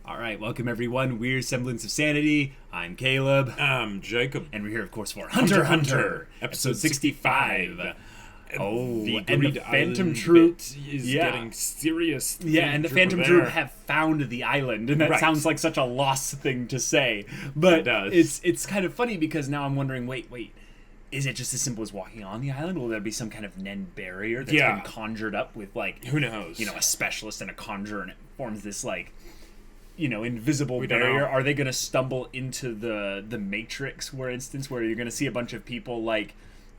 All right, welcome everyone. We're Semblance of Sanity. I'm Caleb. I'm Jacob. And we're here, of course, for HunterxHunter, episode 65. Oh, and the Phantom Troupe is getting serious. Yeah, and the Phantom Troupe have found the island, and that sounds like such a lost thing to say. But it does. It's kind of funny because now I'm wondering, wait, is it just as simple as walking on the island? Will there be some kind of Nen barrier that's been conjured up with, like, who knows? You know, a specialist and a conjurer, and it forms this, like, you know, invisible barrier. Are they going to stumble into the Matrix, for instance, where you're going to see a bunch of people, like,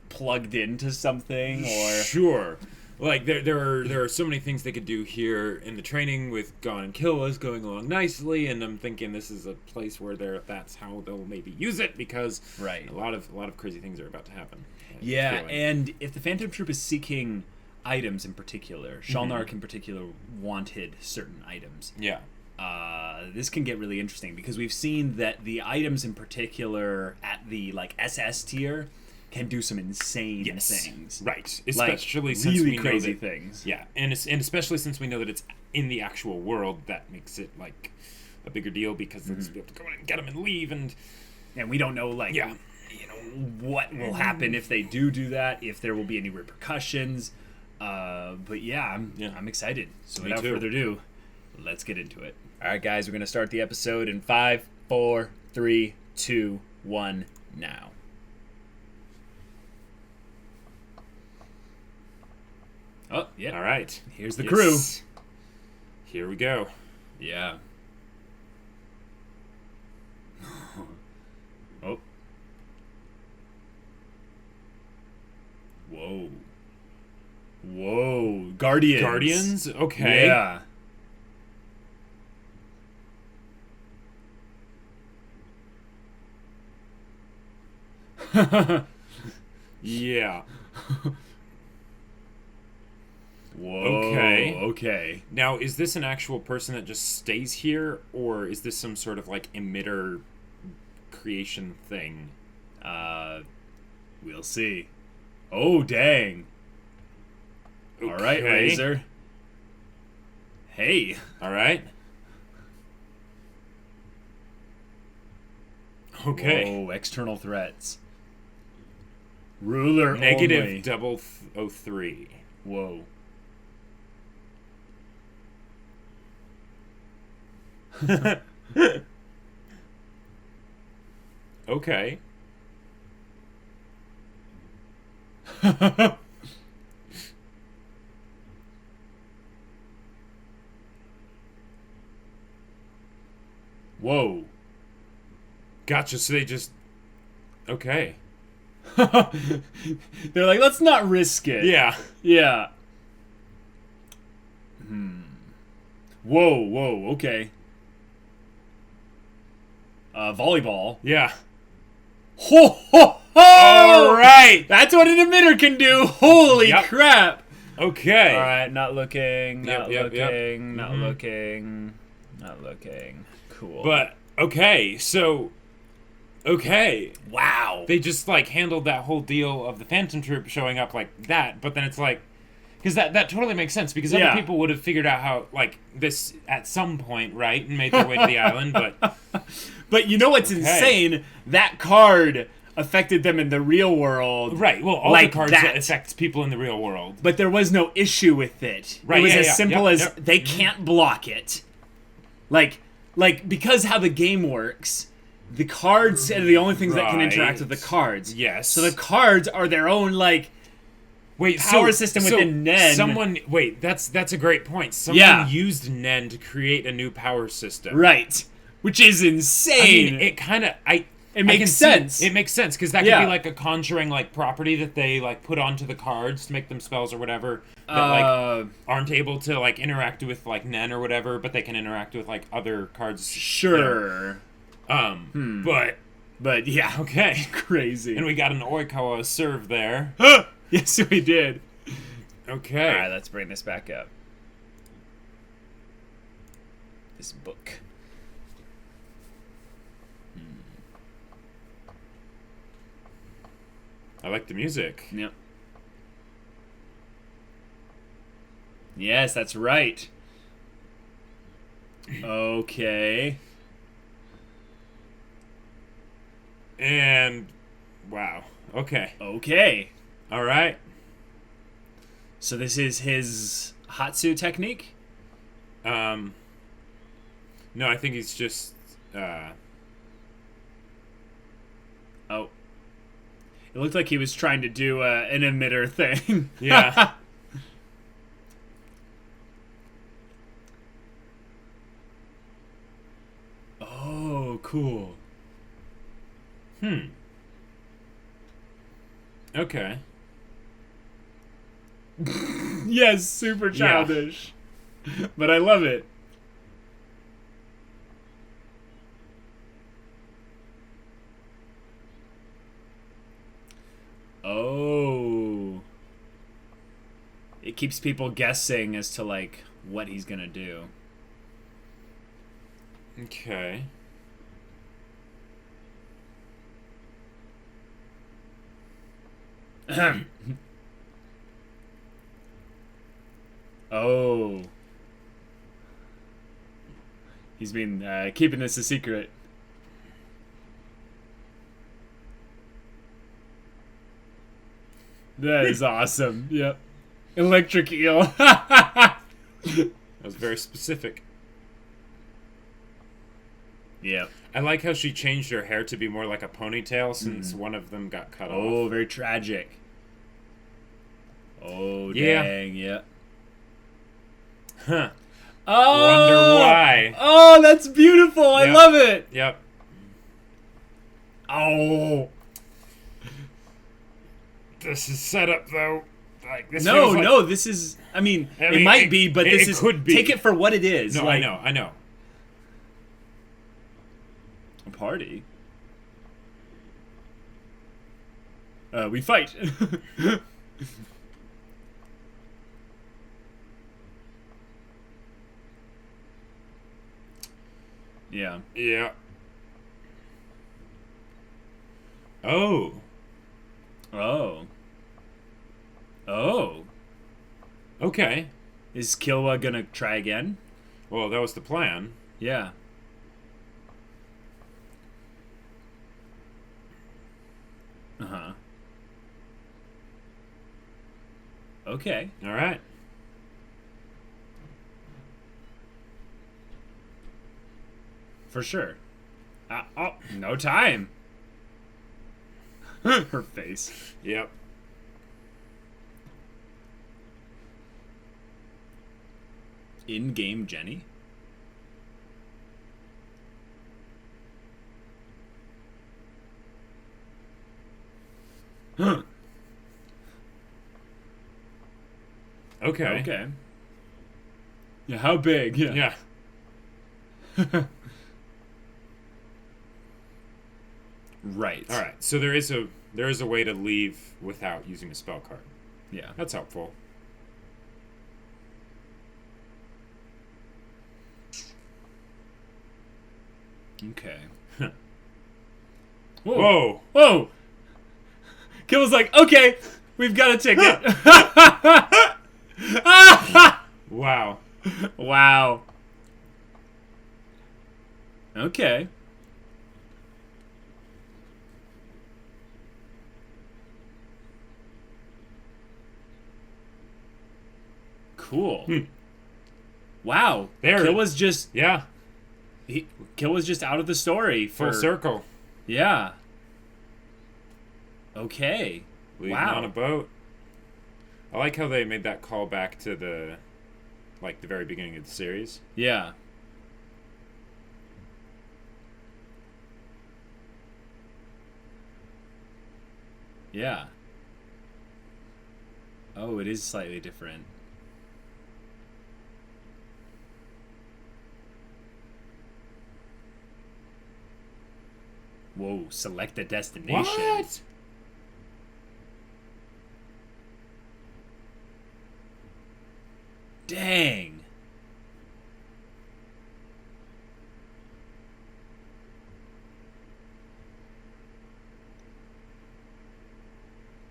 plugged into something? Or sure. Like, there are so many things they could do here in the training with Gon and Killua's going along nicely, and I'm thinking this is a place where that's how they'll maybe use it, because a lot of crazy things are about to happen. Yeah, and if the Phantom Troupe is seeking items in particular, Shalnark in particular wanted certain items. Yeah. This can get really interesting, because we've seen that the items in particular at the, like, SS tier can do some insane things. Right. Especially like, since really we know crazy that, things. Yeah, and especially since we know that it's in the actual world, that makes it, like, a bigger deal, because they'll just be able to go in and get them and leave, and we don't know, like, you know, what will happen if they do that, if there will be any repercussions. But yeah, I'm excited. So without further ado, let's get into it. All right, guys, we're going to start the episode in 5, 4, 3, 2, 1, now. Oh, yeah. All right. Here's the crew. Here we go. Yeah. Oh. Whoa. Whoa. Guardians. Guardians? Okay. Yeah. Yeah. Whoa. Okay. Now, is this an actual person that just stays here, or is this some sort of, like, emitter creation thing? We'll see. Oh, dang. Okay. All right, Razor. Hey. All right. Okay. Whoa, external threats. Ruler Negative only. 003. Whoa. Okay. Whoa. Gotcha. So they just... Okay. They're like, let's not risk it. Yeah. Yeah. Whoa, okay. Volleyball. Yeah. Ho, ho, ho! All right. That's what an emitter can do. Holy crap. Okay. All right, not looking, Not looking. Cool. But, okay, so... Okay. Wow. They just, like, handled that whole deal of the Phantom Troupe showing up like that, but then it's like... Because that totally makes sense, because other people would have figured out how, like, this at some point, right, and made their way to the island, but... But you know what's insane? That card affected them in the real world. Right, well, all the cards affect people in the real world. But there was no issue with it. Right, it was as simple as they can't block it. Like, because how the game works... The cards are the only things that can interact with the cards. Yes. So the cards are their own, like, power system within Nen. That's a great point. Someone used Nen to create a new power system. Right. Which is insane. I mean, it kind of... It makes sense. It makes sense, because that could be, like, a conjuring, like, property that they, like, put onto the cards to make them spells or whatever. That, like, aren't able to, like, interact with, like, Nen or whatever, but they can interact with, like, other cards. Sure. But yeah, okay, crazy. And we got an Oikawa serve there. Yes, we did. Okay. All right, let's bring this back up. This book. I like the music. Yep. Yes, that's right. Okay. And wow. Okay. Okay. All right. So this is his Hatsu technique? No, I think he's just Oh. It looked like he was trying to do an emitter thing. Yeah. Oh, cool. Okay. Yes, super childish. Yeah. But I love it. Oh. It keeps people guessing as to, like, what he's gonna do. Okay. Oh. He's been keeping this a secret. That is awesome. Yep. Electric eel. That was very specific. Yep. I like how she changed her hair to be more like a ponytail since one of them got cut off. Oh, very tragic. Oh, yeah. Dang, yeah. Huh. Oh! Wonder why. Oh, that's beautiful. I love it. Yep. Oh. This is set up, though. Like, this no, this is... I mean, it might be, but this is... could be. Take it for what it is. No, like, I know. A party? We fight. Yeah. Yeah. Oh. Oh. Oh. Okay. Is Killua gonna try again? Well, that was the plan. Yeah. Uh-huh. Okay. All right. For sure. Oh, no time. Her face. Yep. In-game Jenny? Okay. Okay. Yeah, how big? Yeah. Right. All right. So there is a way to leave without using a spell card. Yeah. That's helpful. Okay. Whoa. Whoa! Killa's like, okay, we've got a ticket. Wow. Wow. Okay. Cool. Wow. Killa's just... Yeah. Killa's just out of the story. Full circle. Yeah. Okay. Leaving wow. on a boat. I like how they made that call back to the very beginning of the series. Yeah. Yeah. Oh, it is slightly different. Whoa, select a destination. What? Dang.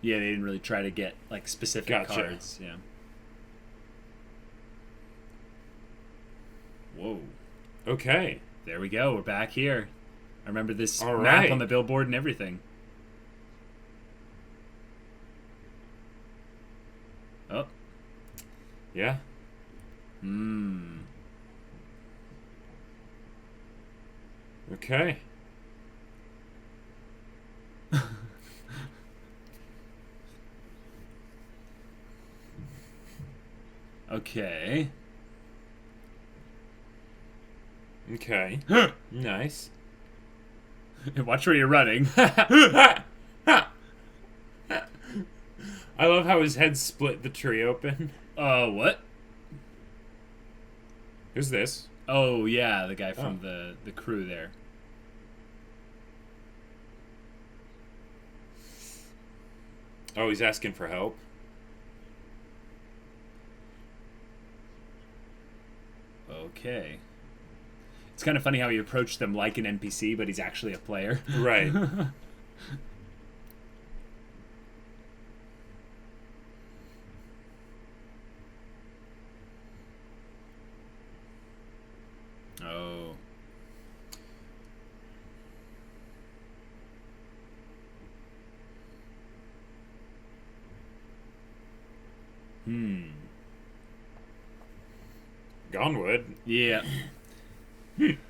Yeah, they didn't really try to get like specific cards. Yeah. Whoa. Okay. There we go. We're back here. I remember this All map right. on the billboard and everything. Oh. Yeah. Okay. Okay. Okay. Nice. Watch where you're running. I love how his head split the tree open. What? Who's this? Oh, yeah, the guy from the crew there. Oh, he's asking for help. Okay. It's kind of funny how he approached them like an NPC, but he's actually a player. Right. Oh. Gonwood. Yeah.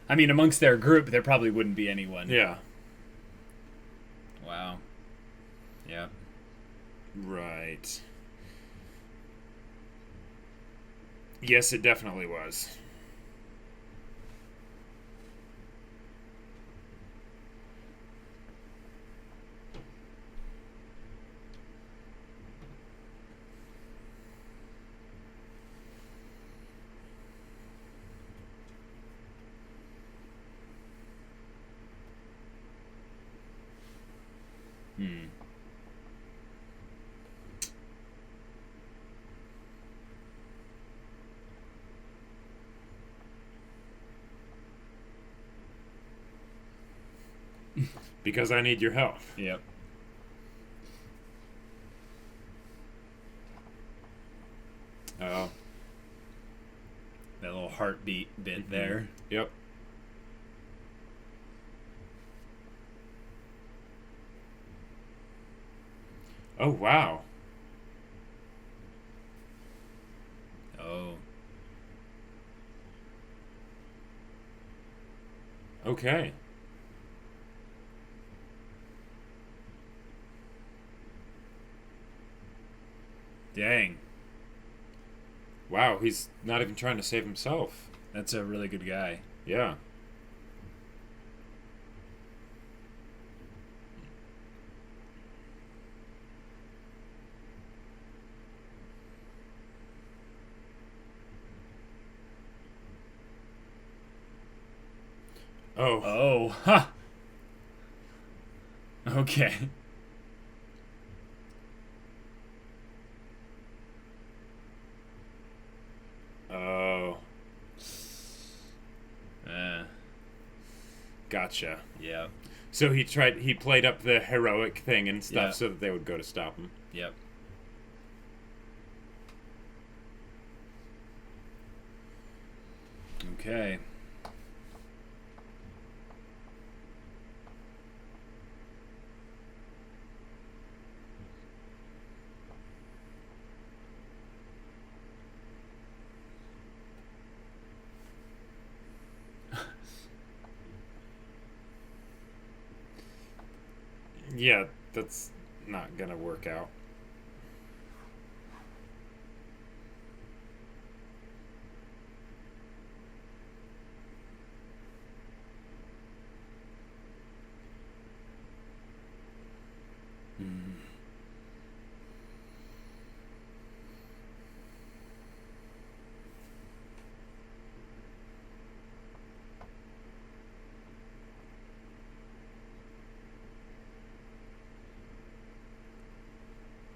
I mean, amongst their group, there probably wouldn't be anyone. Yeah. Wow. Yeah. Right. Yes, it definitely was. Because I need your help. Yep. Oh. That little heartbeat bit there. Yep. Oh, wow. Oh. Okay. Dang. Wow, he's not even trying to save himself. That's a really good guy. Yeah. Oh. Oh. Ha! Okay. Oh. Gotcha. Yeah. So he played up the heroic thing and stuff so that they would go to stop him. Yep. Okay. Yeah, that's not gonna work out.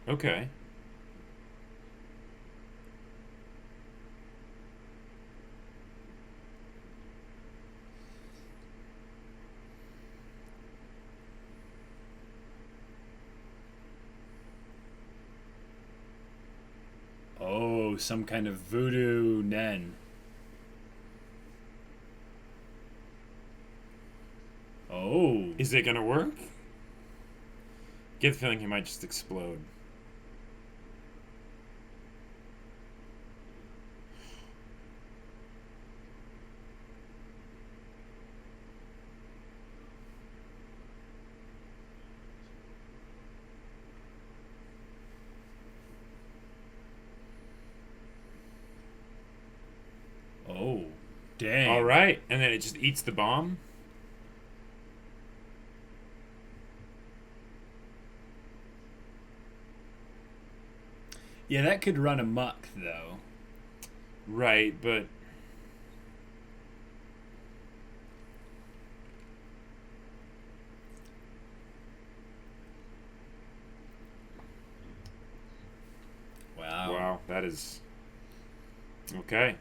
Okay. Oh, some kind of voodoo Nen. Oh. Is it gonna work? Get the feeling he might just explode. Oh, dang. All right, and then it just eats the bomb. Yeah, that could run amok, though. Right, but... Wow. Wow, that is... Okay.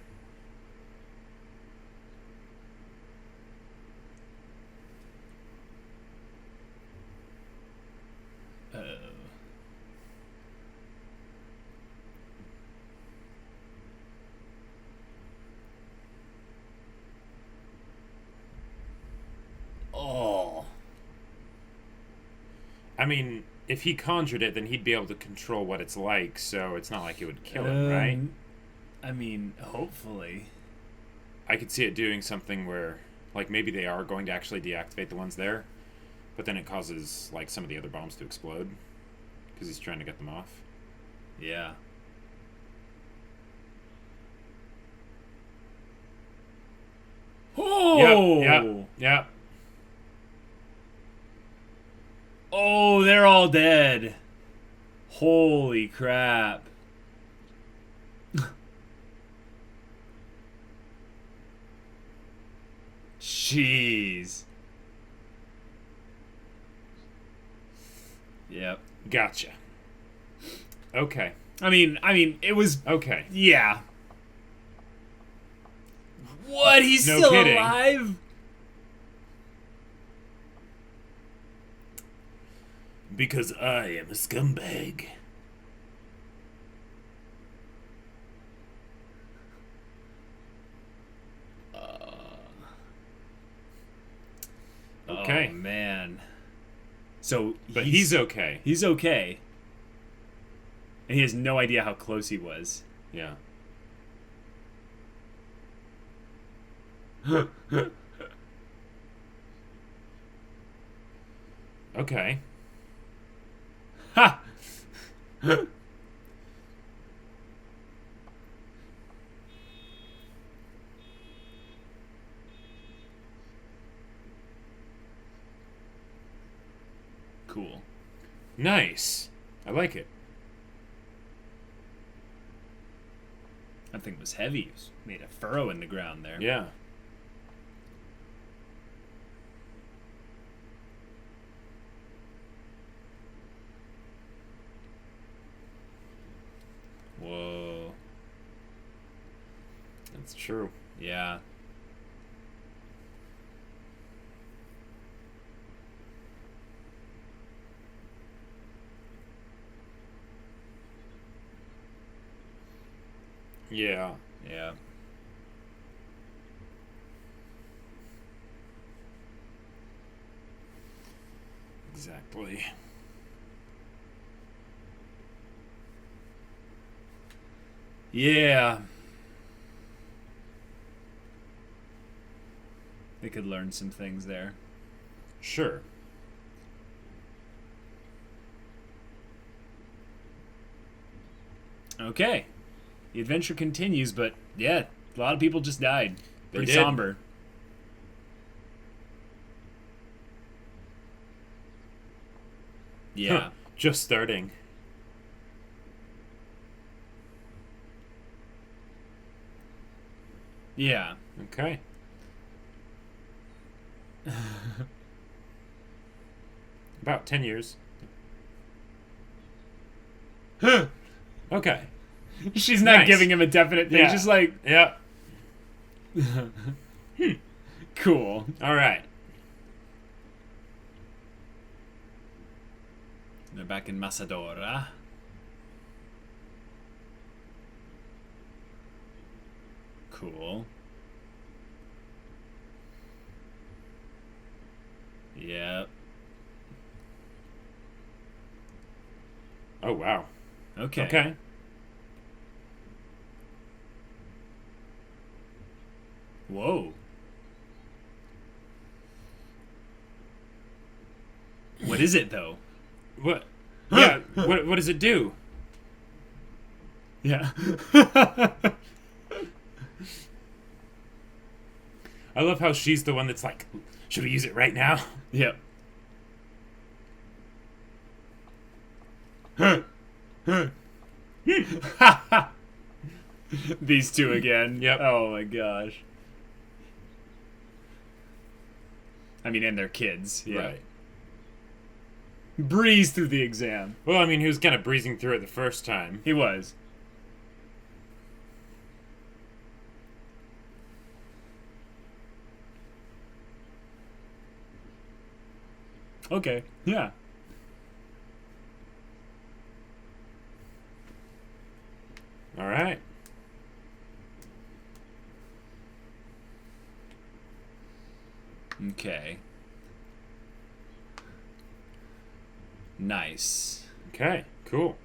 Oh. I mean, if he conjured it, then he'd be able to control what it's like, so it's not like it would kill him, right? I mean, hopefully. I could see it doing something where, like, maybe they are going to actually deactivate the ones there, but then it causes, like, some of the other bombs to explode, because he's trying to get them off. Yeah. Oh! Yep. Oh, they're all dead. Holy crap. Jeez. Yep. Gotcha. Okay. I mean, it was... Okay. Yeah. What? He's No still kidding. alive? Because I am a scumbag. Okay. Oh, man. So, But he's okay. He's okay. And he has no idea how close he was. Yeah. Okay. Ha! Cool. Nice. I like it. That thing was heavy. It was made a furrow in the ground there. Yeah. Whoa. That's true. Yeah. Yeah. Yeah. Exactly. Yeah. They could learn some things there. Sure. Okay. The adventure continues, but yeah, a lot of people just died. Pretty somber. Yeah. Huh. Just starting. Yeah. Okay. About 10 years. Okay. She's not Nice. giving him a definite thing. Yeah. She's like, Yeah. cool. All right. They're back in Masadora. Cool. Yep. Oh, wow. Okay. Okay. Whoa. What is it, though? What? Yeah, what does it do? Yeah. I love how she's the one that's like, should we use it right now? Yep. These two again. Yep. Oh my gosh. I mean, and their kids. Yeah. Right. Breeze through the exam. Well, I mean, he was kind of breezing through it the first time. He was. Okay. Yeah. All right. Okay. Nice. Okay, cool.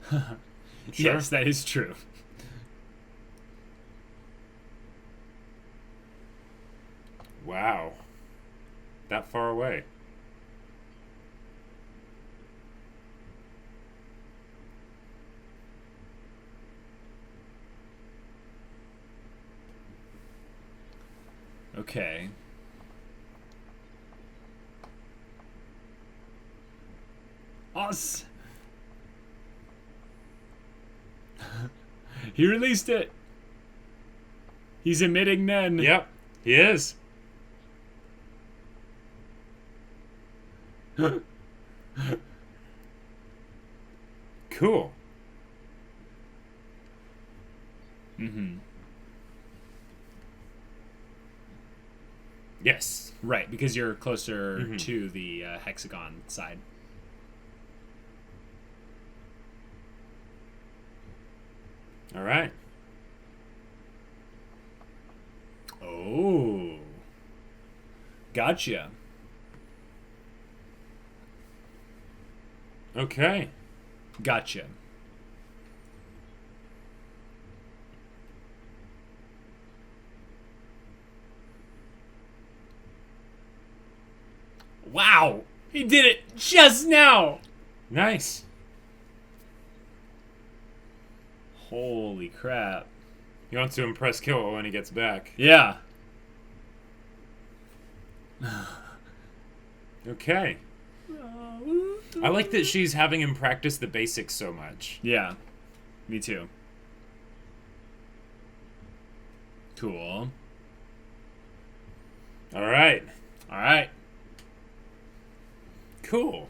Sure. Yes, that is true. Wow. That far away. Okay. Us. He released it. He's emitting Nen. Yep, he is. Cool. Mm-hmm. Yes. Right, because you're closer to the hexagon side. All right. Oh. Gotcha. Okay. Gotcha. Wow! He did it just now! Nice. Holy crap. He wants to impress Killua when he gets back. Yeah. Okay. I like that she's having him practice the basics so much. Yeah. Me too. Cool. All right. All right. Cool.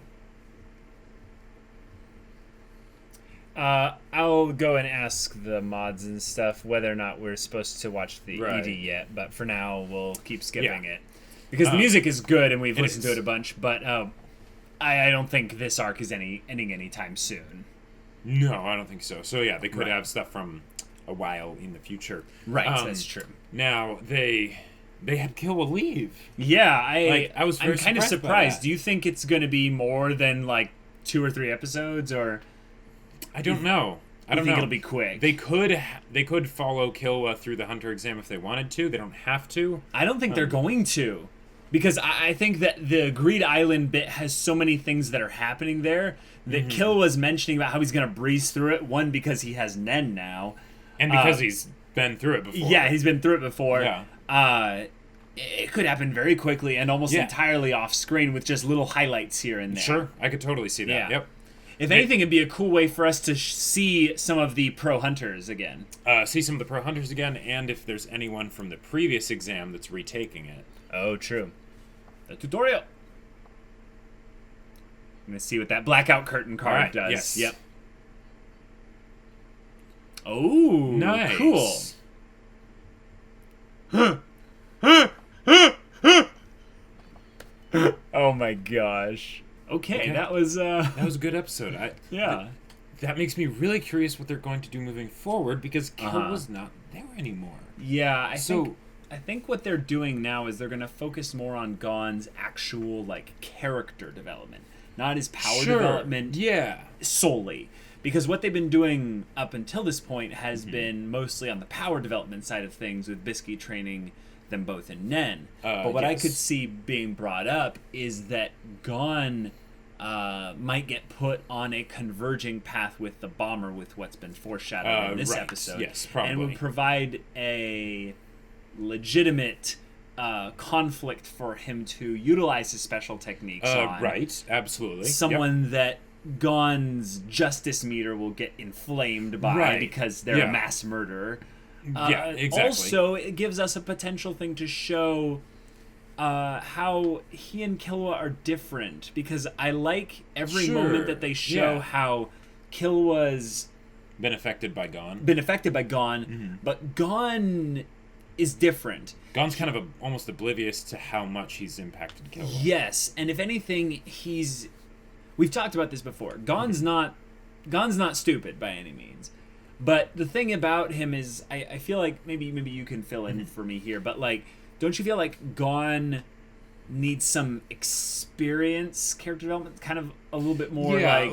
I'll go and ask the mods and stuff whether or not we're supposed to watch the ED yet, but for now we'll keep skipping it. Because the music is good and we've listened to it a bunch, but I don't think this arc is ending anytime soon. No, I don't think so. So yeah, they could have stuff from a while in the future. Right, that's true. Now, they had Killua leave. Yeah, I was very kind of surprised. By that. Do you think it's going to be more than like 2 or 3 episodes, or I don't know. I don't think know. It'll be quick. They could follow Killua through the Hunter exam if they wanted to. They don't have to. I don't think they're going to, because I think that the Greed Island bit has so many things that are happening there that Killua's mentioning about how he's going to breeze through it. One, because he has Nen now, and because he's been through it before. Yeah, he's been through it before. Yeah. It could happen very quickly and almost entirely off screen with just little highlights here and there. Sure, I could totally see that. Yeah. Yep. If anything, it'd be a cool way for us to see some of the pro hunters again. See some of the pro hunters again, and if there's anyone from the previous exam that's retaking it. Oh, true. The tutorial. I'm going to see what that blackout curtain card does. Yes. Yep. Oh, nice. Cool. Oh my gosh. Okay, that was a good episode. that makes me really curious what they're going to do moving forward, because Killua's not there anymore. Yeah, I think what they're doing now is they're going to focus more on Gon's actual, like, character development, not his power development solely. Because what they've been doing up until this point has been mostly on the power development side of things, with Bisky training them both in Nen. But what I could see being brought up is that Gon might get put on a converging path with the bomber, with what's been foreshadowed in this episode. Yes, probably. And would provide a legitimate conflict for him to utilize his special techniques on. Right, absolutely. Someone that Gon's justice meter will get inflamed by because they're a mass murderer. Exactly. Also, it gives us a potential thing to show how he and Killua are different, because I like every moment that they show how Killua's been affected by Gon. But Gon is different. Gon's kind of almost oblivious to how much he's impacted Killua. Yes, and if anything, we've talked about this before. Gon's not stupid by any means. But the thing about him is, I feel like maybe you can fill in for me here, but like, don't you feel like Gon needs some experience, character development, kind of a little bit more I a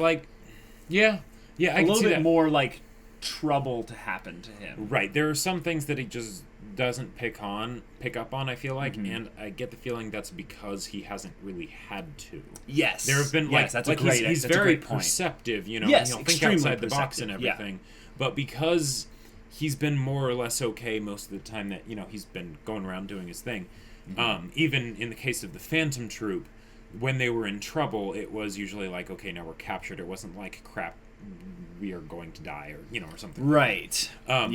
little bit more like trouble to happen to him. Right. There are some things that he just doesn't pick up on, I feel like, and I get the feeling that's because he hasn't really had to. Yes. There have been he's very perceptive, you know, yes, he'll think outside the box and everything. Yeah. But because he's been more or less okay most of the time that, you know, he's been going around doing his thing. Even in the case of the Phantom Troupe, when they were in trouble, it was usually like, okay, now we're captured. It wasn't like, crap, we are going to die, or, you know, or something. Right.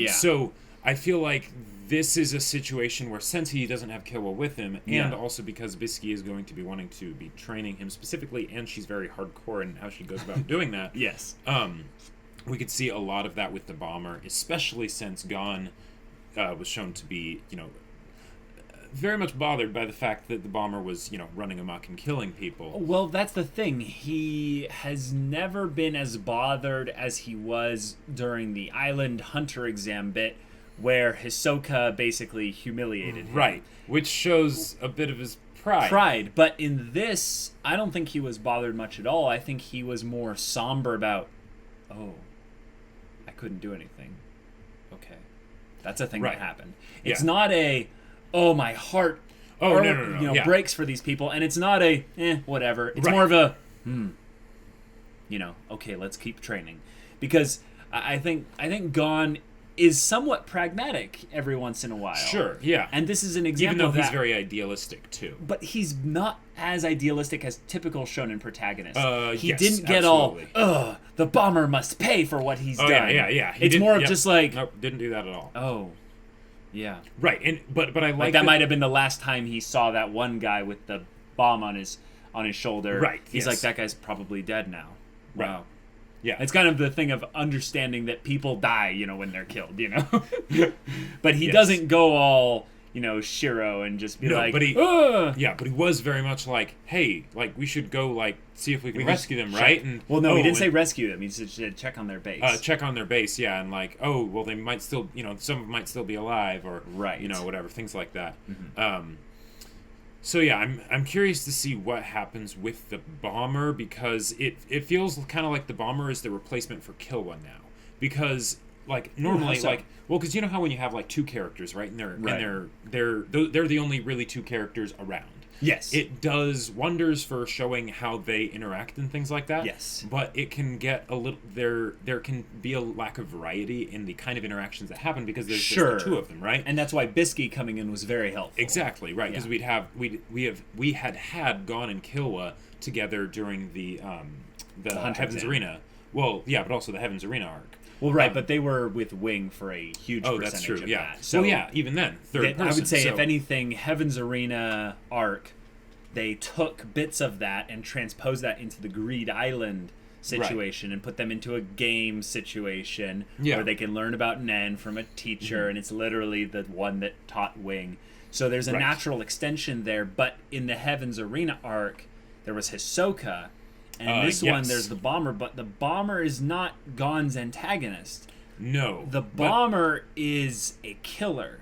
So I feel like this is a situation where, since he doesn't have Killua with him, and also because Bisky is going to be wanting to be training him specifically, and she's very hardcore in how she goes about doing that. Yes. We could see a lot of that with the bomber, especially since Gon was shown to be, you know, very much bothered by the fact that the bomber was, you know, running amok and killing people. Well, that's the thing. He has never been as bothered as he was during the Island Hunter exam bit, where Hisoka basically humiliated him. Right, which shows a bit of his pride. But in this, I don't think he was bothered much at all. I think he was more somber about, I couldn't do anything. Okay. That's a thing that happened. It's not a, my heart breaks for these people, and it's not a, whatever. It's more of a, okay, let's keep training. Because I think Gon is somewhat pragmatic every once in a while. Sure, yeah. And this is an example even though of that. He's very idealistic, too. But he's not as idealistic as typical shonen protagonists. He yes, didn't get absolutely. all, the bomber must pay for what he's done. Yeah. It's more of just like... Nope, didn't do that at all. Oh, yeah. Right, and but I like that might have been the last time he saw that one guy with the bomb on his shoulder. Right, He's like, that guy's probably dead now. Right. Wow. Yeah. It's kind of the thing of understanding that people die, when they're killed, But he doesn't go all, Shiro and just be like, but he, but he was very much like, hey, like, we should go, like, see if we can rescue them, right? And well, no, he didn't say rescue them. He said check on their base. Check on their base, yeah, and like, well, they might still, some of them might still be alive, or, whatever, things like that. Mm-hmm. So yeah, I'm curious to see what happens with the bomber, because it feels kind of like the bomber is the replacement for Killua now, because like normally because you know how when you have like two characters, right, and they're the only really two characters around. Yes. It does wonders for showing how they interact and things like that. Yes. But it can get a little there can be a lack of variety in the kind of interactions that happen because there's just the two of them, right? And that's why Bisky coming in was very helpful. Exactly, right, because we had Gon and Killua together during the Heaven's Arena. Well, yeah, but also the Heaven's Arena arc. Well, right, but they were with Wing for a huge percentage that's true, of yeah. that. So even then, third person. I would say, if anything, Heaven's Arena arc, they took bits of that and transposed that into the Greed Island situation and put them into a game situation where they can learn about Nen from a teacher, and it's literally the one that taught Wing. So there's a natural extension there, but in the Heaven's Arena arc, there was Hisoka, And in this one, there's the bomber, but the bomber is not Gon's antagonist. No. The bomber is a killer.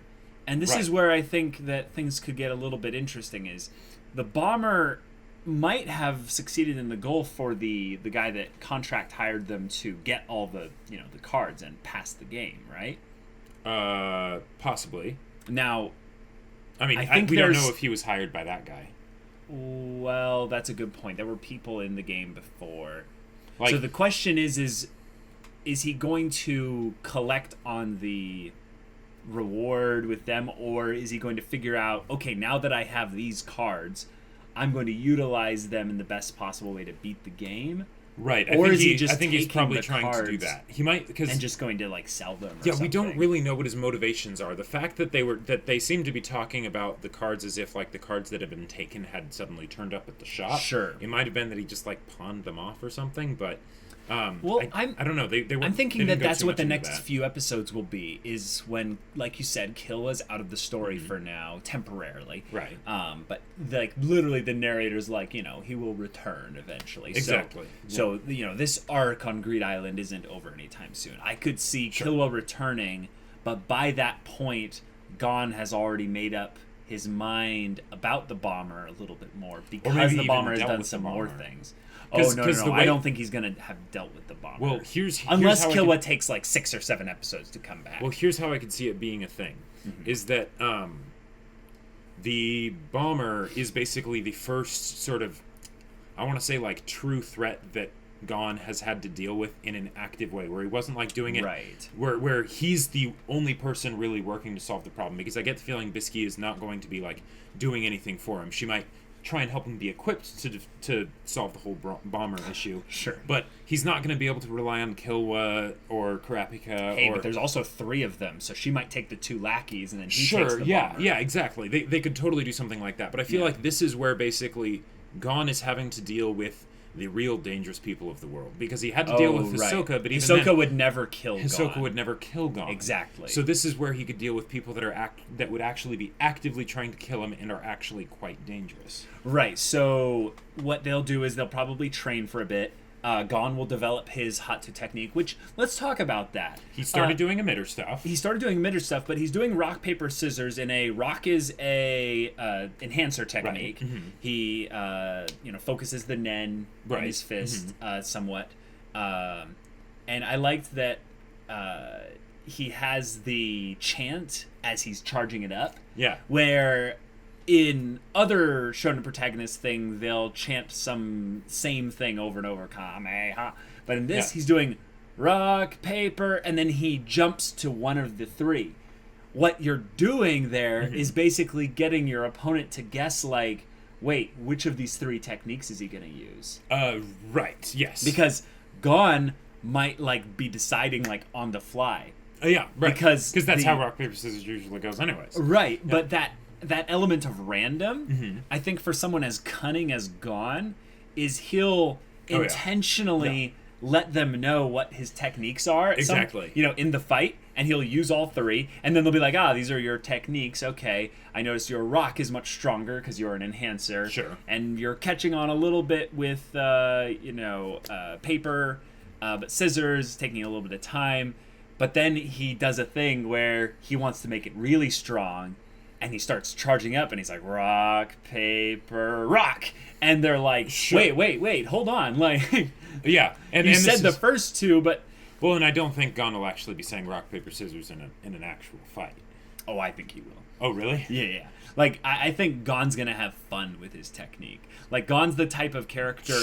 And this is where I think that things could get a little bit interesting, is the bomber might have succeeded in the goal for the guy that contract hired them to get all the the cards and pass the game, right? Possibly. Now, I mean, we don't know if he was hired by that guy. Well, that's a good point. There were people in the game before. So the question is he going to collect on the reward with them, or is he going to figure out, okay, now that I have these cards, I'm going to utilize them in the best possible way to beat the game? Right. Or is he just I think he's probably trying cards to do that. He might, and just going to sell them. Yeah, we don't really know what his motivations are. The fact that they seem to be talking about the cards as if the cards that have been taken had suddenly turned up at the shop. Sure. It might have been that he just pawned them off or something, but I don't know. I'm thinking that's what the next few episodes will be, is when, like you said, Killua's out of the story for now, temporarily. Right. But literally the narrator's he will return eventually. Exactly. So this arc on Greed Island isn't over anytime soon. I could see Killua returning, but by that point, Gon has already made up his mind about the bomber a little bit more, because the bomber has done some more things. Oh, no. I don't think he's going to have dealt with the bomber. Well, unless Killua takes 6 or 7 episodes to come back. Well, here's how I could see it being a thing. Is that the bomber is basically the first sort of, I want to say, true threat that Gon has had to deal with in an active way, where he wasn't doing it right, where he's the only person really working to solve the problem, because I get the feeling Bisky is not going to be doing anything for him. She might try and help him be equipped to solve the whole bomber issue. Sure. But he's not going to be able to rely on Killua or Kurapika. But there's also 3 of them, so she might take the 2 lackeys and then he takes the bomber. Yeah, exactly. They could totally do something like that. But I feel like this is where basically Gon is having to deal with the real dangerous people of the world, because he had to deal with Hisoka, but even Hisoka would never kill Gon. Hisoka would never kill Gon. Exactly. So this is where he could deal with people that would actually be actively trying to kill him and are actually quite dangerous. Right. So what they'll do is they'll probably train for a bit. Gon will develop his Hatu technique, which, let's talk about that. He started doing emitter stuff. But he's doing rock, paper, scissors in a rock is a enhancer technique. Right. He focuses the nen in his fist somewhat. And I liked that he has the chant as he's charging it up. Yeah. Where in other shonen protagonist thing, they'll chant some same thing over and over, Kameha. But in this, he's doing rock, paper, and then he jumps to one of the 3. What you're doing there is basically getting your opponent to guess, wait, which of these 3 techniques is he going to use? Right, yes. Because Gon might, be deciding, on the fly. Yeah, right. Because that's how rock, paper, scissors usually goes anyways. Right, yeah. But that element of random, I think for someone as cunning as Gon, is he'll intentionally let them know what his techniques are. Exactly. In the fight, and he'll use all 3, and then they'll be like, these are your techniques. Okay, I noticed your rock is much stronger because you're an enhancer. Sure. And you're catching on a little bit with, paper, but scissors, taking a little bit of time. But then he does a thing where he wants to make it really strong, and he starts charging up, and he's like, rock, paper, rock. And they're like, wait, hold on. Yeah. And you said the first 2, but... Well, and I don't think Gon will actually be saying rock, paper, scissors in an actual fight. Oh, I think he will. Oh, really? Yeah. I think Gon's going to have fun with his technique. Gon's the type of character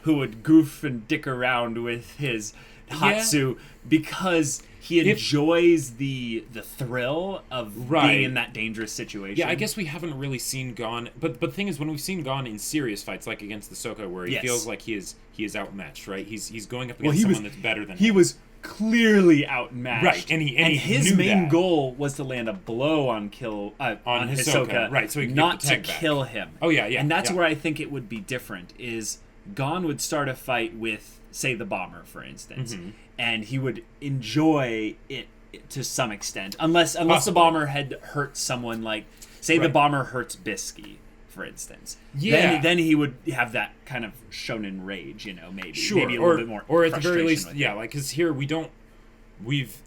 who would goof and dick around with his Hatsu because he enjoys the thrill of being in that dangerous situation. Yeah, I guess we haven't really seen Gon, but the thing is, when we've seen Gon in serious fights, like against the Sokka, where he feels like he is outmatched, right? He's going up against someone that's better than him. He was clearly outmatched, right? And his main goal was to land a blow on Hisoka, right? So he could not get the to kill him. Oh yeah, and that's where I think it would be different. Is Gon would start a fight with, say, the bomber, for instance, and he would enjoy it to some extent, unless the bomber had hurt someone, say the bomber hurts Bisky, for instance. Yeah. Then he would have that kind of shonen rage, maybe. Sure. Maybe a little bit more or at the very least, yeah, like, because here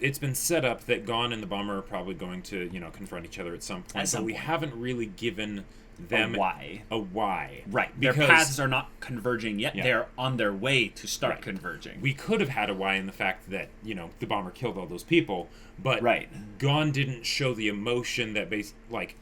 it's been set up that Gon and the Bomber are probably going to, confront each other at some point, but we haven't really given them a why. Right. Their paths are not converging yet. Yeah. They're on their way to start converging. We could have had a why in the fact that, the Bomber killed all those people, but Gon didn't show the emotion that like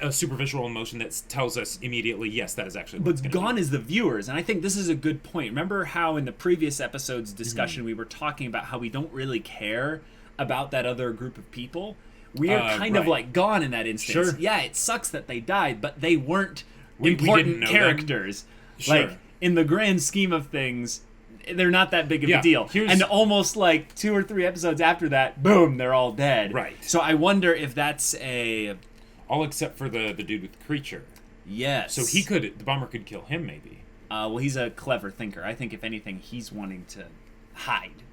a superficial emotion that tells us immediately, yes, that is actually what's going to Gon is the viewers, and I think this is a good point. Remember how in the previous episode's discussion we were talking about how we don't really care about that other group of people? We are kind of like Gon in that instance. Sure. Yeah, it sucks that they died, but they weren't important characters. Sure. Like, in the grand scheme of things, they're not that big of a deal. And almost like 2 or 3 episodes after that, boom, they're all dead. Right. So I wonder if that's all except for the dude with the creature. Yes. So the Bomber could kill him, maybe. Well, he's a clever thinker. I think if anything, he's wanting to hide.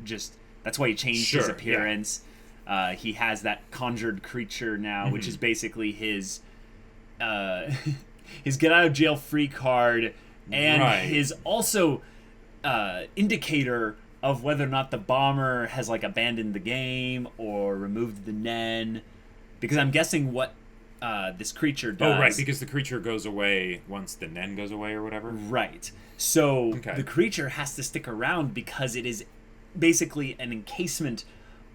That's why he changed his appearance. Yeah. He has that conjured creature now, which is basically his get out of jail free card and his also indicator of whether or not the Bomber has like abandoned the game or removed the Nen, because I'm guessing what this creature does. Oh, right, because the creature goes away once the Nen goes away or whatever. Right. So the creature has to stick around because it is basically an encasement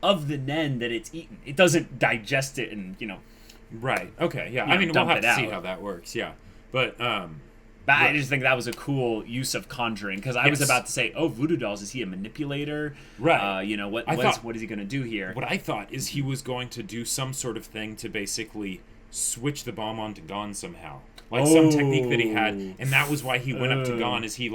of the Nen that it's eaten. It doesn't digest it and, Right. Okay, yeah. I mean, we'll have to see how that works, yeah. But I just think that was a cool use of conjuring, because I was about to say, Voodoo Dolls, is he a manipulator? Right. What is he going to do here? What I thought is he was going to do some sort of thing to basically switch the bomb onto Gon somehow. Like some technique that he had, and that was why he went up to Gon, is he,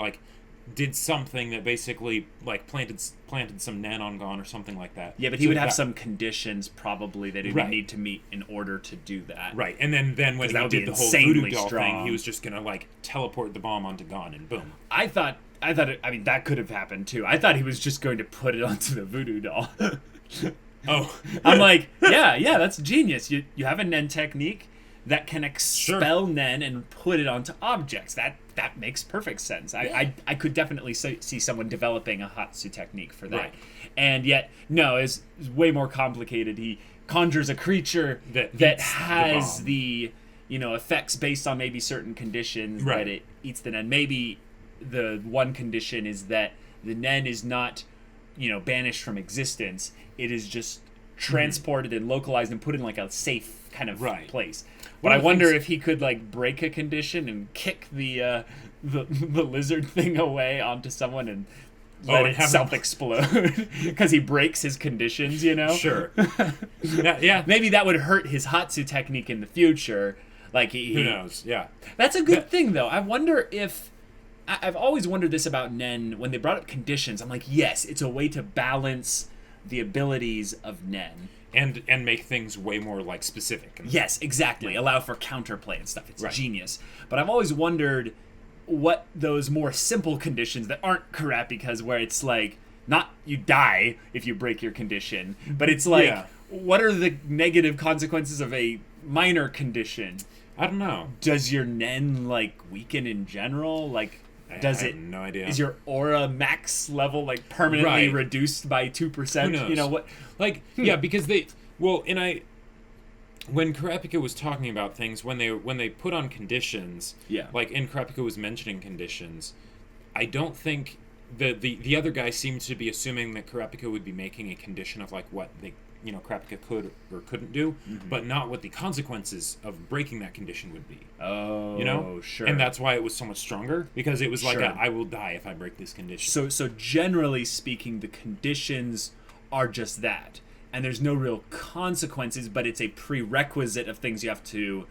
did something that basically, planted some Nen on Gon or something like that. Yeah, but he would have some conditions, probably, that he would need to meet in order to do that. Right, and then when he did the whole Voodoo Doll thing, he was just going to, teleport the bomb onto Gon, and boom. I thought that could have happened, too. I thought he was just going to put it onto the Voodoo Doll. Oh. I'm like, yeah, that's genius. You have a Nen technique that can expel Nen and put it onto objects. That makes perfect sense. I could definitely see someone developing a Hatsu technique for that. Right. And yet, no, it's way more complicated. He conjures a creature that has the effects based on maybe certain conditions that it eats the Nen. Maybe the one condition is that the Nen is not, banished from existence. It is just transported and localized and put in a safe kind of place. But I wonder if he could break a condition and kick the lizard thing away onto someone and let it self-explode because he breaks his conditions, Sure. Yeah. Maybe that would hurt his Hatsu technique in the future. Who knows? Yeah. That's a good thing, though. I wonder if... I've always wondered this about Nen. When they brought up conditions, I'm like, yes, it's a way to balance the abilities of Nen. And make things way more specific. Yes, exactly. Allow for counterplay and stuff. It's genius. But I've always wondered what those more simple conditions that aren't correct, because where it's not you die if you break your condition, but it's what are the negative consequences of a minor condition? I don't know. Does your Nen weaken in general? I have no idea. Is your aura max level permanently reduced by 2%? Who knows? You know what? Yeah, because when Kurapika was talking about things, when they put on conditions, and Kurapika was mentioning conditions, I don't think the other guy seemed to be assuming that Kurapika would be making a condition of what they Kurapika could or couldn't do, but not what the consequences of breaking that condition would be. Oh, sure. And that's why it was so much stronger, because it was I will die if I break this condition. So generally speaking, the conditions are just that, and there's no real consequences, but it's a prerequisite of things you have to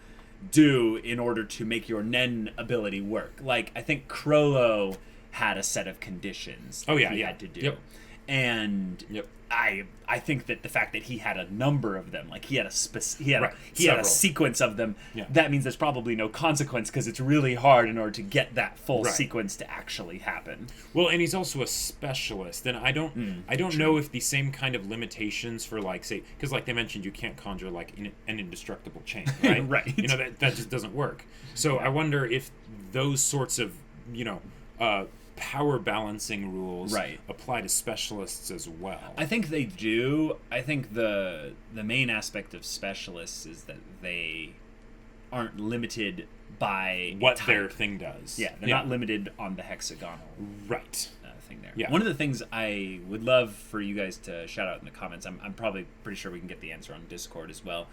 do in order to make your Nen ability work. I think Crollo had a set of conditions he had to do. Yep. And Yep. I think that the fact that he had a number of them, like he had a Several. sequence of them, that means there's probably no consequence because it's really hard in order to get that full sequence to actually happen. Well, and he's also a specialist, and I don't know if the same kind of limitations for, like, say, because like they mentioned, you can't conjure like an indestructible chain, right? Right. You know, that just doesn't work. So I wonder if those sorts of, you know, power balancing rules apply to specialists as well. I think they do. I think the main aspect of specialists is that they aren't limited by what their thing does. Yeah, they're not limited on the hexagonal thing there. Yeah. One of the things I would love for you guys to shout out in the comments, I'm probably pretty sure we can get the answer on Discord as well,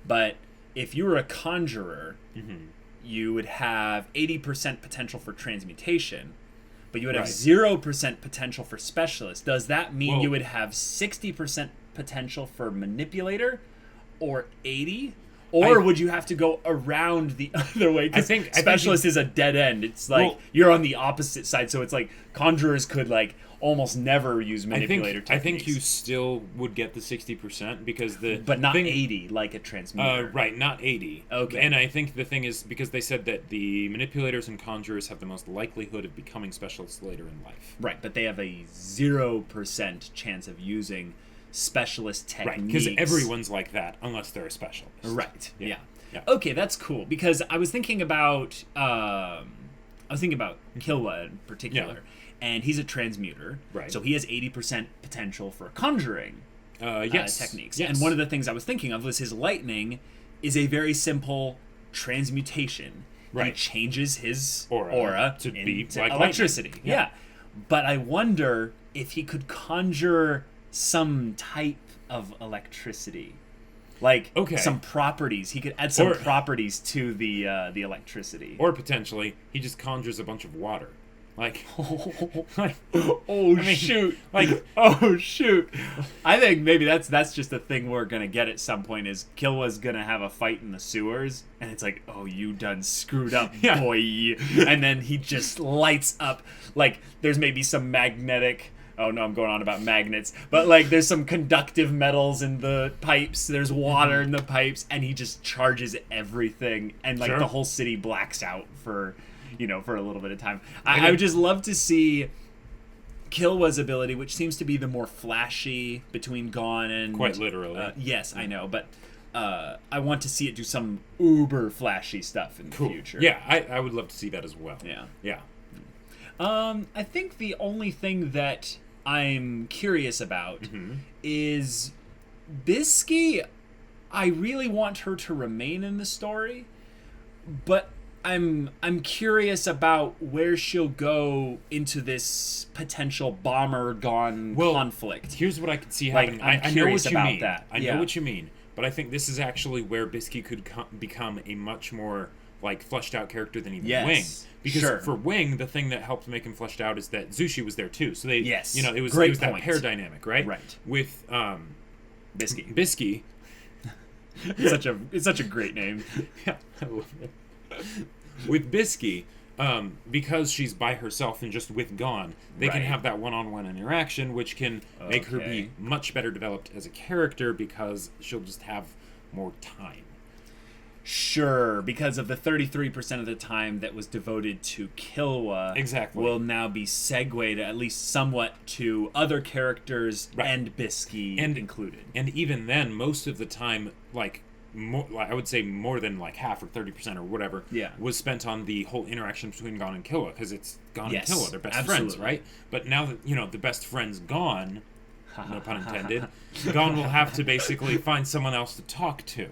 but if you were a conjurer, you would have 80% potential for transmutation, but you would have 0% potential for specialist. Does that mean you would have 60% potential for manipulator, or 80%? Or would you have to go around the other way? Because specialist is a dead end. It's like you're on the opposite side, so it's like conjurers could like almost never use manipulator techniques. I think you still would get the 60% because but not 80 like a transmuter. Right, not 80. Okay. And I think the thing is because they said that the manipulators and conjurers have the most likelihood of becoming specialists later in life. Right, but they have a 0% chance of using specialist techniques. Right, because everyone's like that unless they're a specialist. Right. Yeah. Okay, that's cool because I was thinking about Killua in particular, and he's a transmuter. Right. So he has 80% potential for conjuring techniques. Yes. And one of the things I was thinking of was his lightning is a very simple transmutation. Right. He changes his aura to be like electricity. Yeah. But I wonder if he could conjure some type of electricity, like some properties. He could add some properties to the electricity, or potentially he just conjures a bunch of water, like, shoot! I think maybe that's just a thing we're gonna get at some point. Is Killua's gonna have a fight in the sewers, and it's like, oh, you done screwed up, boy, and then he just lights up. Like, there's maybe some magnetic. Oh no, I'm going on about magnets. But like there's some conductive metals in the pipes, there's water in the pipes, and he just charges everything, and like the whole city blacks out for a little bit of time. I would just love to see Killua's ability, which seems to be the more flashy between Gon and... Quite literally. Yes, I know, but I want to see it do some uber flashy stuff in the future. Yeah, I would love to see that as well. Yeah. I think the only thing that I'm curious about is Bisky. I really want her to remain in the story, but I'm curious about where she'll go into this potential bomber Gon conflict. Here's what I could see happening. I know what you mean. I know what you mean, but I think this is actually where Bisky could become a much more like fleshed out character than even Wing. Because for Wing, the thing that helped make him fleshed out is that Zushi was there too. So they, it was that pair dynamic, right? Right. With Bisky. It's such a great name. Yeah, I love it. With Bisky, because she's by herself and just with Gon, they can have that one-on-one interaction, which can make her be much better developed as a character because she'll just have more time. Sure, because of the 33% of the time that was devoted to Killua, will now be segued at least somewhat to other characters and Bisky included. And even then, most of the time, I would say more than like half or 30% or whatever was spent on the whole interaction between Gon and Killua, because it's Gon and Killua, they're best friends, right? But now that the best friend's gone, no pun intended, Gon will have to basically find someone else to talk to.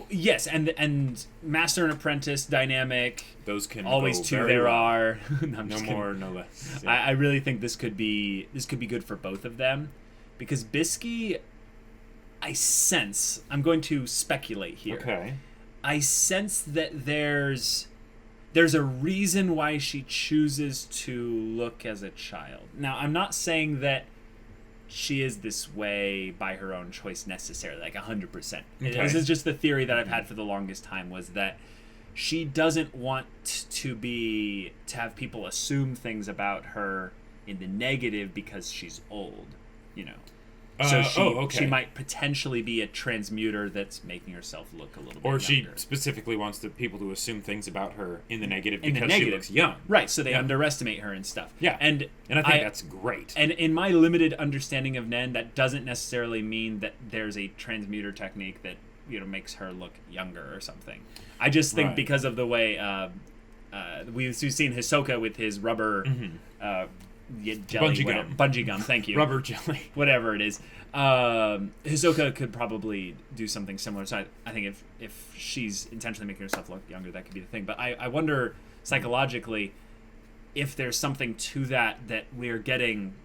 Yes, and master and apprentice dynamic. Those can always go two very there well. are. No more, no less. Yeah. I really think this could be good for both of them, because Bisky, I sense, I'm going to speculate here. Okay. I sense that there's a reason why she chooses to look as a child. Now, I'm not saying that she is this way by her own choice necessarily, like 100%. Okay. This is just the theory that I've had for the longest time, was that she doesn't want to have people assume things about her in the negative because she's old. you know. So okay. she might potentially be a transmuter that's making herself look a little bit younger. Or she younger. Specifically wants the people to assume things about her in the negative because she looks young. Right, so they underestimate her and stuff. Yeah. And I think that's great. And in my limited understanding of Nen, that doesn't necessarily mean that there's a transmuter technique that, you know, makes her look younger or something. I just think because of the way we've seen Hisoka with his rubber jelly, bungee gum. Thank you. Rubber jelly, whatever it is. Hisoka could probably do something similar. So I think if she's intentionally making herself look younger, that could be the thing. But I wonder psychologically if there's something to that we're getting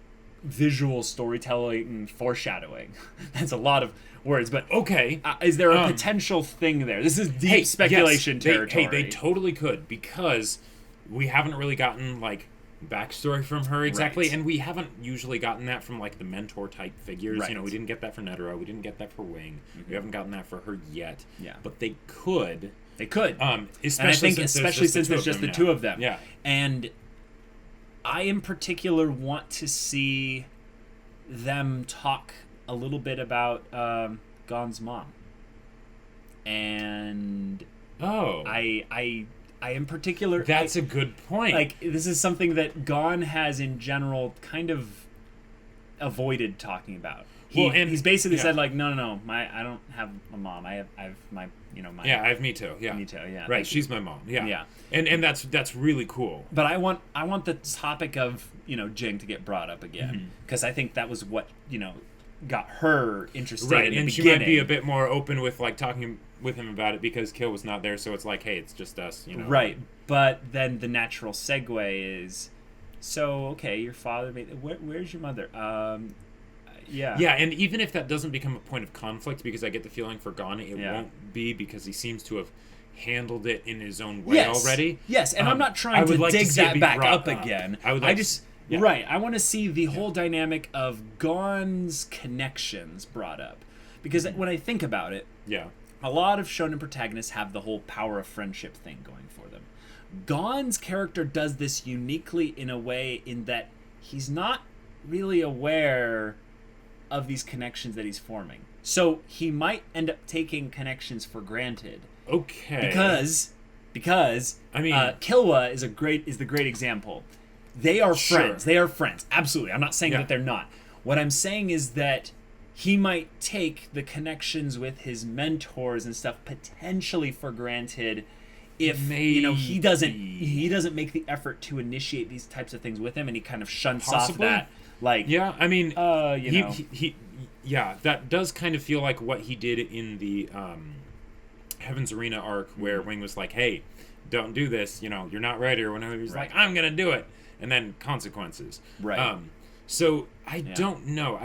visual storytelling foreshadowing. That's a lot of words, but okay. Is there a potential thing there? This is deep speculation territory. They totally could, because we haven't really gotten like backstory from her exactly, and we haven't usually gotten that from like the mentor type figures. You know, we didn't get that for Netero, we didn't get that for Wing, we haven't gotten that for her yet. But they could. Especially since there's just the two of them. Yeah. And I in particular want to see them talk a little bit about Gon's mom. And I in particular... That's a good point. Like, this is something that Gon has in general kind of avoided talking about. He's basically said, like, no, I don't have a mom. I have my, you know, my... Yeah, I have me too, yeah. Me too, yeah. Right, she's my mom, yeah. Yeah. And that's really cool. But I want the topic of, you know, Jing to get brought up again. Because I think that was what, you know, got her interested in the beginning. She might be a bit more open with, like, talking with him about it because Kill was not there, so it's like, hey, it's just us, you know. Right, but then the natural segue is, so, okay, your father made... where's your mother? Yeah. Yeah, and even if that doesn't become a point of conflict, because I get the feeling for Gon it won't be, because he seems to have handled it in his own way already. Yes, and I'm not trying to dig that back up again. I want to see the whole dynamic of Gon's connections brought up. Because when I think about it, a lot of shonen protagonists have the whole power of friendship thing going for them. Gon's character does this uniquely in a way in that he's not really aware of these connections that he's forming. So he might end up taking connections for granted. Okay. Because I mean, Killua is the great example. They are friends. They are friends. Absolutely. I'm not saying that they're not. What I'm saying is that he might take the connections with his mentors and stuff potentially for granted if you know he doesn't make the effort to initiate these types of things with him, and he kind of shunts off that. Like, yeah, I mean, you know, that does kind of feel like what he did in the Heaven's Arena arc, where Wing was like, "Hey, don't do this. You know, you're not ready," or whenever he's like, "I'm gonna do it," and then consequences. Right. So I don't know.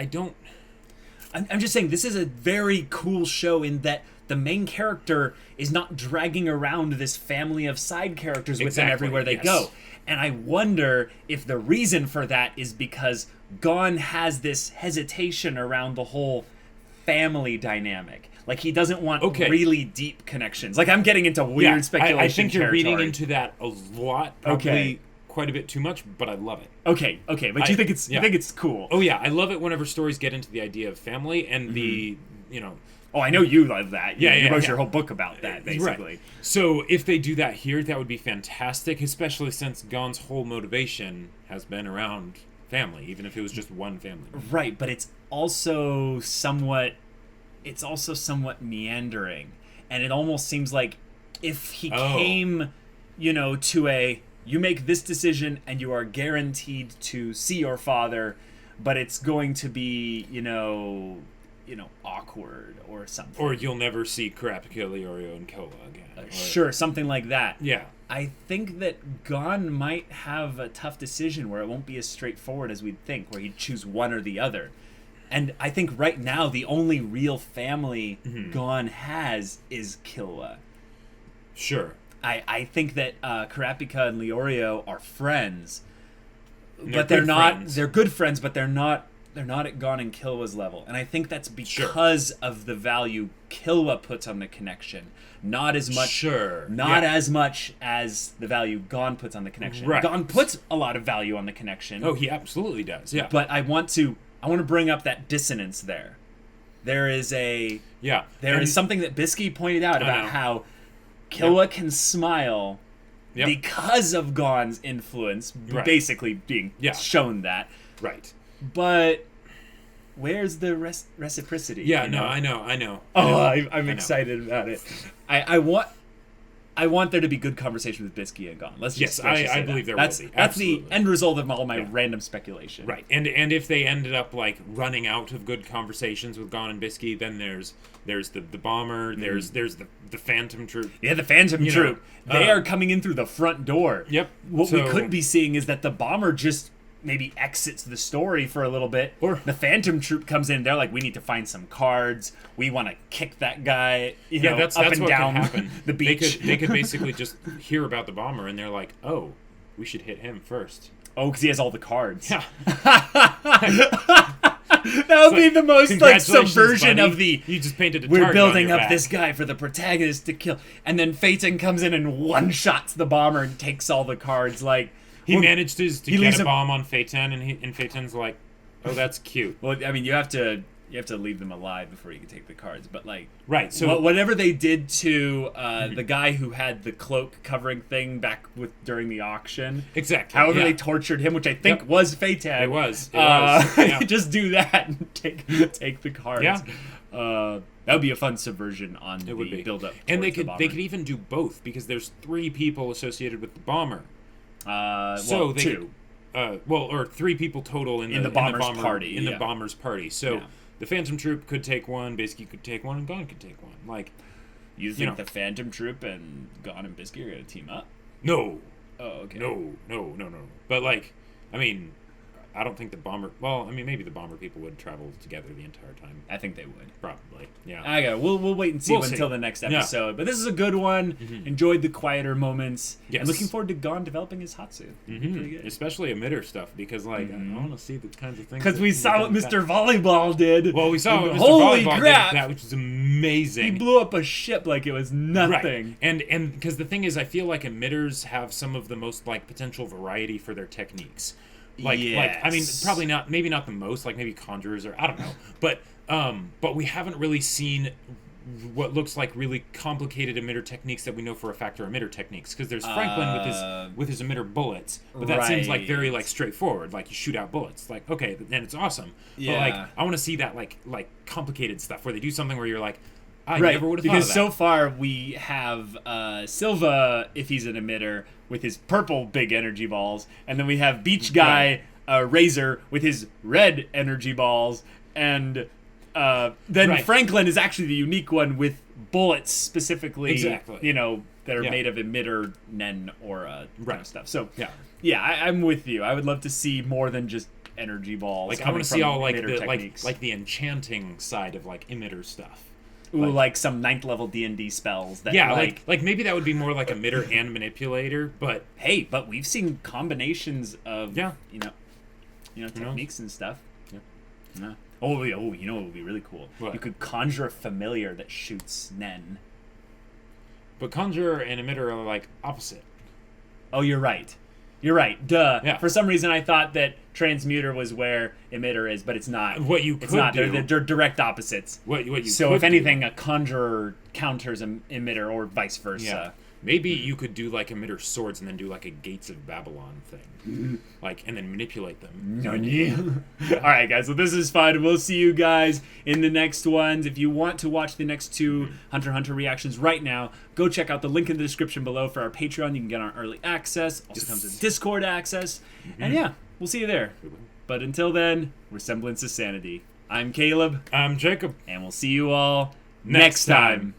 I'm just saying this is a very cool show in that the main character is not dragging around this family of side characters with them everywhere they go. And I wonder if the reason for that is because Gon has this hesitation around the whole family dynamic. Like, he doesn't want really deep connections. Like, I'm getting into weird speculation I think you're territory. reading into that a lot. Probably quite a bit too much, but I love it. Okay, but you think it's cool. Oh yeah, I love it whenever stories get into the idea of family and the, you know... Oh, I know you love that. You wrote your whole book about that, basically. Right. So if they do that here, that would be fantastic, especially since Gon's whole motivation has been around family, even if it was just one family. Right, but it's also somewhat meandering. And it almost seems like if he came, you know, to you make this decision and you are guaranteed to see your father, but it's going to be, you know, awkward or something. Or you'll never see Kurapika, Leorio, and Killua again. Sure, something like that. Yeah. I think that Gon might have a tough decision where it won't be as straightforward as we'd think, where he'd choose one or the other. And I think right now the only real family Gon has is Killua. Sure. I think that Kurapika and Leorio are friends, but they're not. They're good friends, but they're not at Gon and Killua's level, and I think that's because of the value Killua puts on the connection, not as much. As much as the value Gon puts on the connection. Right. Gon puts a lot of value on the connection. Oh, he absolutely does. Yeah. But I want to I want to bring up that dissonance there. There is something that Bisky pointed out about how Killua can smile because of Gon's influence, basically being shown that. Right. But where's the reciprocity? Yeah, no, I know. Oh, I'm excited about it. I want there to be good conversation with Bisky and Gon. I believe there will be. That's the end result of all my random speculation. Right. And if they ended up like running out of good conversations with Gon and Bisky, then there's the bomber, there's the Phantom Troupe. Yeah, the Phantom Troupe. They are coming in through the front door. Yep. What we could be seeing is that the bomber just maybe exits the story for a little bit, or the Phantom Troupe comes in. They're like, we need to find some cards. We want to kick that guy, that's up and what down could happen. the beach. They could basically just hear about the bomber, and they're like, oh, we should hit him first. Oh, because he has all the cards. Yeah. That would be the most like subversion buddy. Of the. You just painted a We're target building on your up back. this guy for the protagonist to kill, and then Phaeton comes in and one-shots the bomber and takes all the cards. Like he managed to get a bomb on Phaeton, and Phaeton's like, "Oh, that's cute." Well, I mean, you have to leave them alive before you can take the cards. But like, right. So whatever they did to the guy who had the cloak covering thing back during the auction, exactly. However they tortured him, which I think was Phaeton. It was. Just do that and take the cards. Yeah. That would be a fun subversion on the build-up. And they could even do both because there's 3 people associated with the bomber. Two. Or 3 people total in the bomber's party. In the bomber's party. So the Phantom Troupe could take one, Bisky could take one, and Gon could take one. Like, you think the Phantom Troupe and Gon and Bisky are gonna team up? No. Oh, okay. No. But like, I mean, I don't think the bomber. Well, I mean, maybe the bomber people would travel together the entire time. I think they would. Probably. Yeah. Okay. We'll wait and see until the next episode. Yeah. But this is a good one. Mm-hmm. Enjoyed the quieter moments. Yes. And looking forward to Gon developing his Hatsu. Mm-hmm. Especially emitter stuff because like I want to see the kinds of things. Because we saw what Mr. Volleyball did. Well, we saw what Mr. Holy Volleyball crap. did that, which was amazing. He blew up a ship like it was nothing. Right. And because the thing is, I feel like emitters have some of the most like potential variety for their techniques. Like I mean, probably not, maybe not the most, like maybe conjurers or I don't know, but we haven't really seen what looks like really complicated emitter techniques that we know for a fact are emitter techniques. Because there's Franklin with his emitter bullets, but that seems like very like straightforward. Like you shoot out bullets, like okay, then it's awesome. Yeah. But like I want to see that like complicated stuff where they do something where you're like, I never would have thought of that. Because so far we have Silva, if he's an emitter, with his purple big energy balls, and then we have Beach Guy, Razor, with his red energy balls, and then Franklin is actually the unique one with bullets specifically, that are made of emitter nen or kind of stuff. So I'm with you. I would love to see more than just energy balls. Like I want to see all like the enchanting side of like emitter stuff. Ooh, like some 9th level D&D spells. That like maybe that would be more like emitter and manipulator, but hey, but we've seen combinations of techniques and stuff. Yeah. Oh, you know what would be really cool? What? You could conjure a familiar that shoots Nen. But conjurer and emitter are like opposite. Oh, you're right. Duh. Yeah. For some reason, I thought that transmuter was where emitter is, but it's not. What you could do. They're direct opposites. What you so could if anything, a conjurer counters an emitter, or vice versa. Yeah. Maybe you could do like emitter swords and then do like a Gates of Babylon thing, and then manipulate them. All right, guys. So this is fun. We'll see you guys in the next ones. If you want to watch the next 2 Hunter x Hunter reactions right now, go check out the link in the description below for our Patreon. You can get our early access. Also comes with Discord access. And we'll see you there. But until then, we're Semblance of Sanity. I'm Caleb. I'm Jacob. And we'll see you all next time.